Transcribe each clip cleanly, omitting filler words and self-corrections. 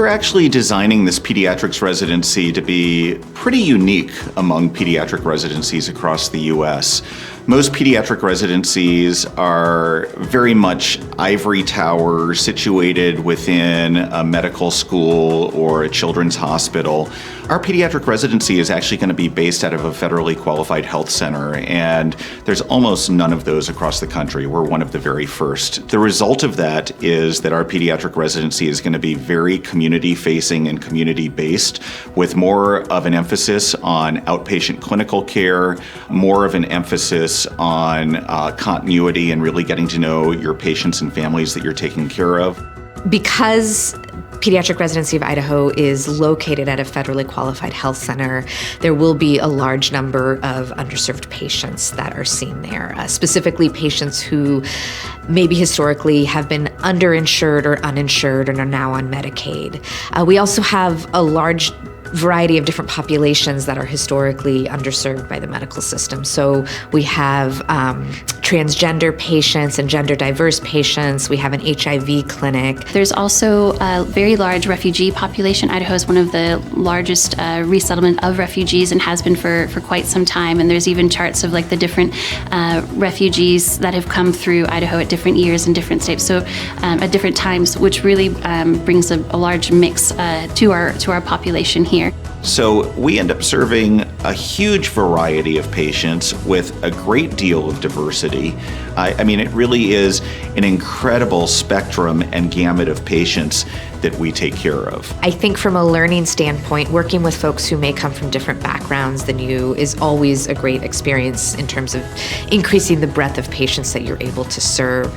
we're actually designing this pediatrics residency to be pretty unique among pediatric residencies across the U.S. Most pediatric residencies are very much ivory tower situated within a medical school or a children's hospital. Our pediatric residency is actually going to be based out of a federally qualified health center, and there's almost none of those across the country. We're one of the very first. The result of that is that our pediatric residency is going to be very community-facing and community-based, with more of an emphasis on outpatient clinical care, more of an emphasis on continuity and really getting to know your patients and families that you're taking care of. Because Pediatric Residency of Idaho is located at a federally qualified health center, there will be a large number of underserved patients that are seen there, specifically patients who maybe historically have been underinsured or uninsured and are now on Medicaid. We also have a large variety of different populations that are historically underserved by the medical system. So we have transgender patients and gender diverse patients. We have an HIV clinic. There's also a very large refugee population. Idaho is one of the largest resettlement of refugees and has been for quite some time. And there's even charts of like the different refugees that have come through Idaho at different years in different states. So at different times, which really brings a large mix to our population here. So we end up serving a huge variety of patients with a great deal of diversity. I mean, it really is an incredible spectrum and gamut of patients that we take care of. I think from a learning standpoint, working with folks who may come from different backgrounds than you is always a great experience in terms of increasing the breadth of patients that you're able to serve.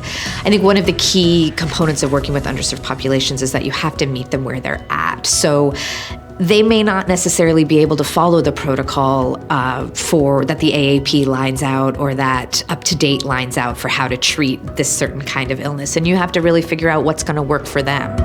I think one of the key components of working with underserved populations is that you have to meet them where they're at. So they may not necessarily be able to follow the protocol for that the AAP lines out or that up-to-date lines out for how to treat this certain kind of illness. And you have to really figure out what's going to work for them.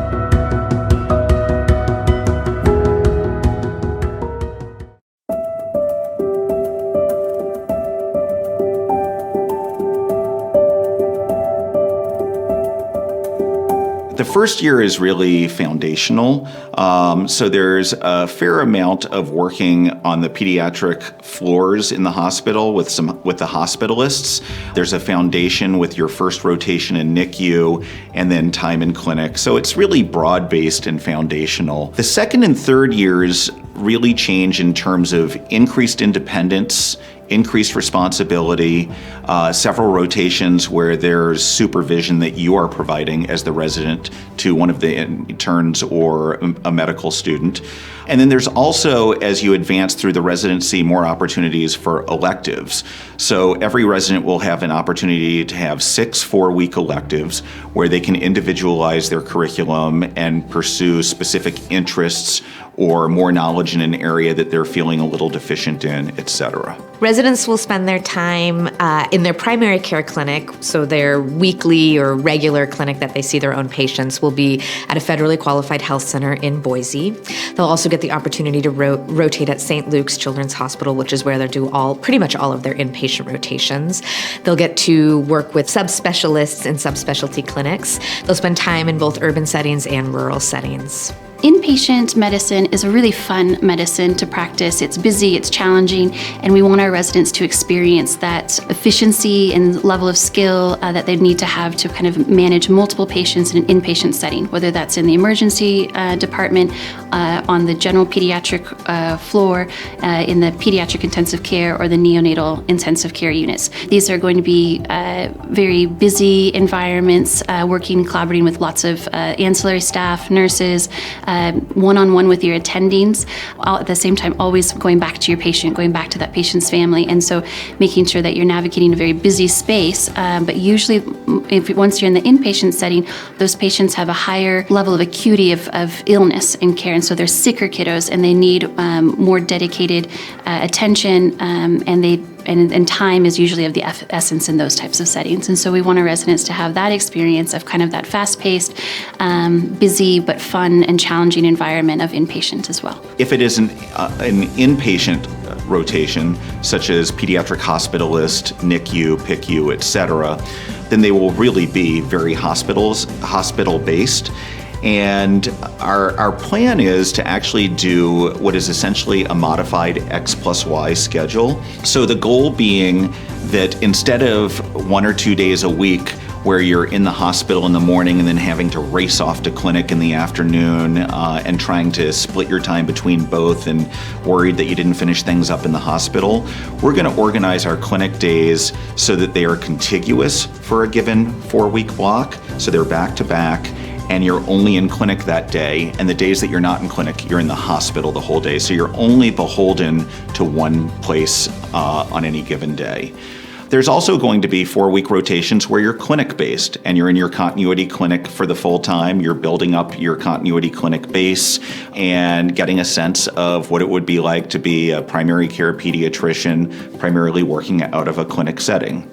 The first year is really foundational. So there's a fair amount of working on the pediatric floors in the hospital with the hospitalists. There's a foundation with your first rotation in NICU and then time in clinic. So it's really broad-based and foundational. The second and third years really change in terms of increased independence, increased responsibility, several rotations where there's supervision that you are providing as the resident to one of the interns or a medical student. And then there's also, as you advance through the residency, more opportunities for electives. So every resident will have an opportunity to have 6 4-week electives where they can individualize their curriculum and pursue specific interests or more knowledge in an area that they're feeling a little deficient in, etc. Residents will spend their time in their primary care clinic, so their weekly or regular clinic that they see their own patients will be at a federally qualified health center in Boise. They'll also get the opportunity to rotate at St. Luke's Children's Hospital, which is where they'll do pretty much all of their inpatient rotations. They'll get to work with subspecialists in subspecialty clinics. They'll spend time in both urban settings and rural settings. Inpatient medicine is a really fun medicine to practice. It's busy, it's challenging, and we want our residents to experience that efficiency and level of skill that they need to have to kind of manage multiple patients in an inpatient setting, whether that's in the emergency department, on the general pediatric floor, in the pediatric intensive care, or the neonatal intensive care units. These are going to be very busy environments, working, collaborating with lots of ancillary staff, nurses, one-on-one with your attendings, all at the same time always going back to your patient, going back to that patient's family, and so making sure that you're navigating a very busy space, but usually once you're in the inpatient setting, those patients have a higher level of acuity of illness and care, and so they're sicker kiddos and they need more dedicated attention, and time is usually of the essence in those types of settings. And so we want our residents to have that experience of kind of that fast-paced, busy but fun and challenging environment of inpatient as well. If it is an inpatient rotation, such as pediatric hospitalist, NICU, PICU, etc., then they will really be very hospital-based. And our plan is to actually do what is essentially a modified X plus Y schedule. So the goal being that instead of 1 or 2 days a week where you're in the hospital in the morning and then having to race off to clinic in the afternoon and trying to split your time between both and worried that you didn't finish things up in the hospital, we're going to organize our clinic days so that they are contiguous for a given 4-week block, so they're back to back, and you're only in clinic that day, and the days that you're not in clinic, you're in the hospital the whole day. So you're only beholden to one place on any given day. There's also going to be 4-week rotations where you're clinic-based and you're in your continuity clinic for the full time. You're building up your continuity clinic base and getting a sense of what it would be like to be a primary care pediatrician, primarily working out of a clinic setting.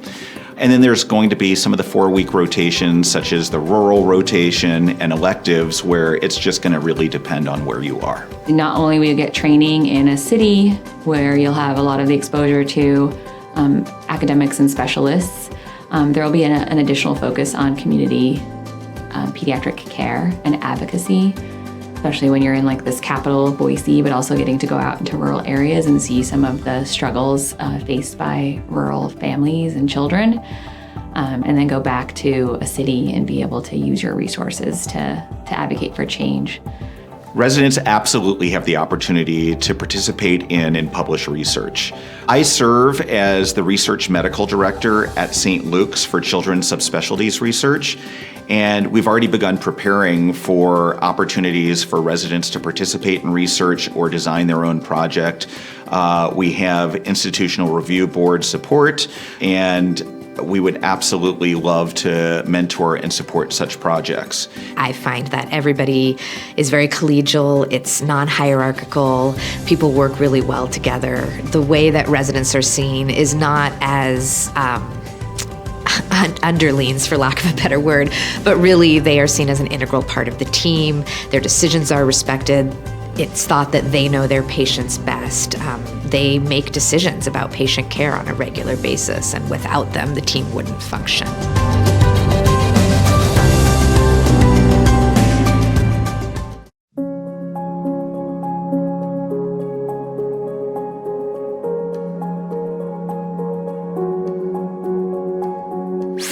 And then there's going to be some of the 4-week rotations, such as the rural rotation and electives, where it's just going to really depend on where you are. Not only will you get training in a city where you'll have a lot of the exposure to academics and specialists, there will be an additional focus on community pediatric care and advocacy, especially when you're in like this capital, Boise, but also getting to go out into rural areas and see some of the struggles faced by rural families and children, and then go back to a city and be able to use your resources to advocate for change. Residents absolutely have the opportunity to participate in and publish research. I serve as the research medical director at St. Luke's for Children's Subspecialties Research, and we've already begun preparing for opportunities for residents to participate in research or design their own project. We have institutional review board support, and we would absolutely love to mentor and support such projects. I find that everybody is very collegial, it's non-hierarchical, people work really well together. The way that residents are seen is not as underlings, for lack of a better word, but really they are seen as an integral part of the team. Their decisions are respected. It's thought that they know their patients best. They make decisions about patient care on a regular basis, and without them, the team wouldn't function.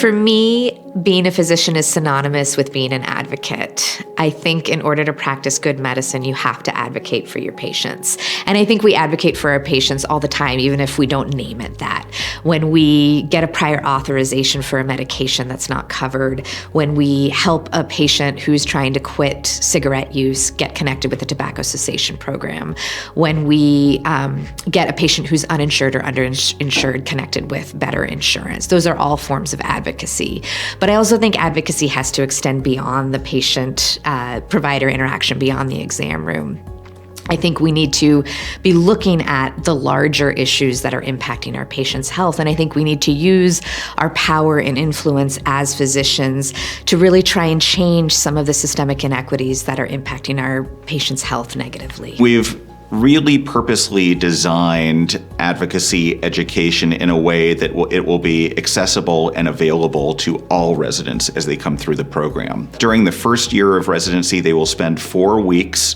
For me, being a physician is synonymous with being an advocate. I think in order to practice good medicine, you have to advocate for your patients. And I think we advocate for our patients all the time, even if we don't name it that. When we get a prior authorization for a medication that's not covered, when we help a patient who's trying to quit cigarette use get connected with the tobacco cessation program, when we get a patient who's uninsured or underinsured connected with better insurance. Those are all forms of advocacy. But I also think advocacy has to extend beyond the patient-provider interaction, beyond the exam room. I think we need to be looking at the larger issues that are impacting our patients' health. And I think we need to use our power and influence as physicians to really try and change some of the systemic inequities that are impacting our patients' health negatively. We've really purposely designed advocacy education in a way that it will be accessible and available to all residents as they come through the program. During the first year of residency, they will spend 4 weeks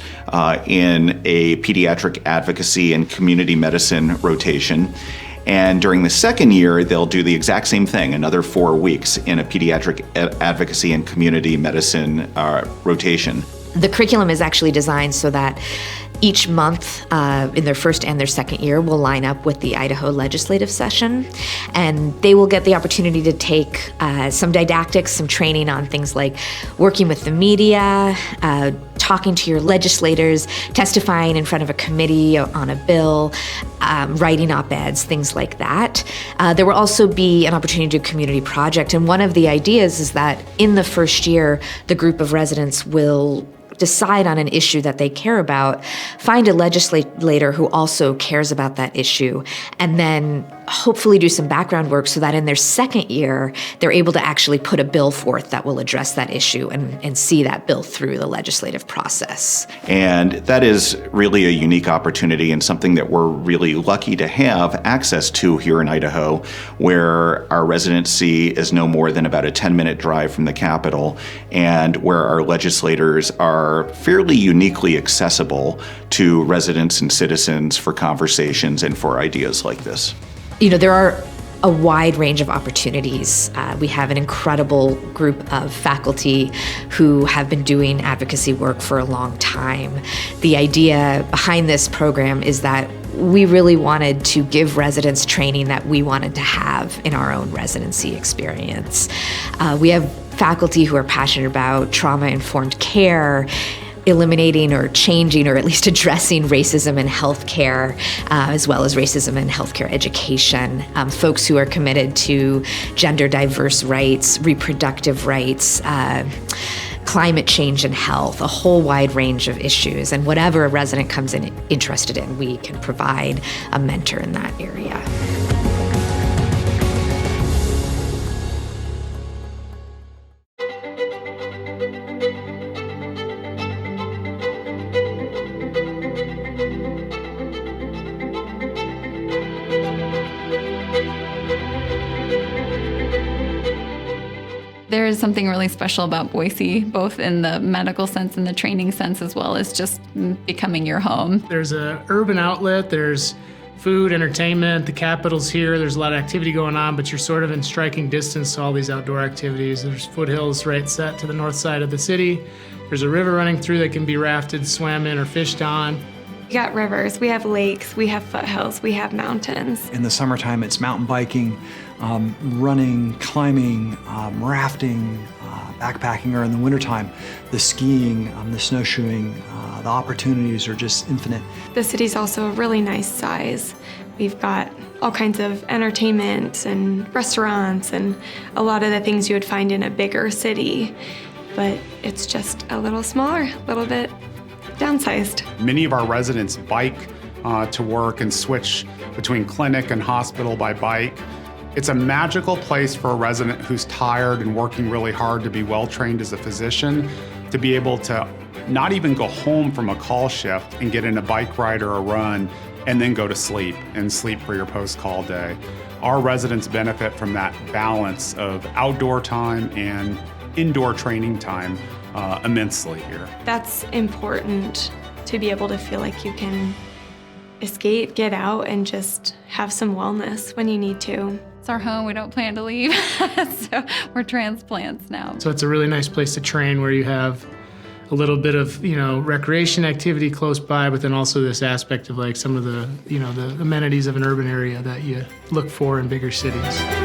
in a pediatric advocacy and community medicine rotation. And during the second year, they'll do the exact same thing, another 4 weeks in a pediatric advocacy and community medicine rotation. The curriculum is actually designed so that each month in their first and their second year will line up with the Idaho legislative session, and they will get the opportunity to take some didactics, some training on things like working with the media, talking to your legislators, testifying in front of a committee on a bill, writing op-eds, things like that. There will also be an opportunity to do a community project, and one of the ideas is that in the first year, the group of residents will decide on an issue that they care about, find a legislator who also cares about that issue, and then hopefully do some background work so that in their second year, they're able to actually put a bill forth that will address that issue and see that bill through the legislative process. And that is really a unique opportunity and something that we're really lucky to have access to here in Idaho, where our residency is no more than about a 10-minute drive from the Capitol, and where our legislators are fairly uniquely accessible to residents and citizens for conversations and for ideas like this. There are a wide range of opportunities. We have an incredible group of faculty who have been doing advocacy work for a long time. The idea behind this program is that we really wanted to give residents training that we wanted to have in our own residency experience. We have faculty who are passionate about trauma-informed care, eliminating or changing or at least addressing racism in healthcare, as well as racism in healthcare education. Folks who are committed to gender diverse rights, reproductive rights, climate change and health, a whole wide range of issues. And whatever a resident comes in interested in, we can provide a mentor in that area. There is something really special about Boise, both in the medical sense and the training sense, as well as just becoming your home. There's an urban outlet, there's food, entertainment, the Capitol's here, there's a lot of activity going on, but you're sort of in striking distance to all these outdoor activities. There's foothills right set to the north side of the city. There's a river running through that can be rafted, swam in, or fished on. We got rivers, we have lakes, we have foothills, we have mountains. In the summertime, it's mountain biking, running, climbing, rafting, backpacking, or in the wintertime, the skiing, the snowshoeing. The opportunities are just infinite. The city's also a really nice size. We've got all kinds of entertainment and restaurants and a lot of the things you would find in a bigger city, but it's just a little smaller, a little bit downsized. Many of our residents bike to work and switch between clinic and hospital by bike. It's a magical place for a resident who's tired and working really hard to be well trained as a physician, to be able to not even go home from a call shift and get in a bike ride or a run and then go to sleep and sleep for your post-call day. Our residents benefit from that balance of outdoor time and indoor training time immensely here. That's important, to be able to feel like you can escape, get out, and just have some wellness when you need to. It's our home, we don't plan to leave, so we're transplants now. So it's a really nice place to train where you have a little bit of, recreation activity close by, but then also this aspect of like some of the, the amenities of an urban area that you look for in bigger cities.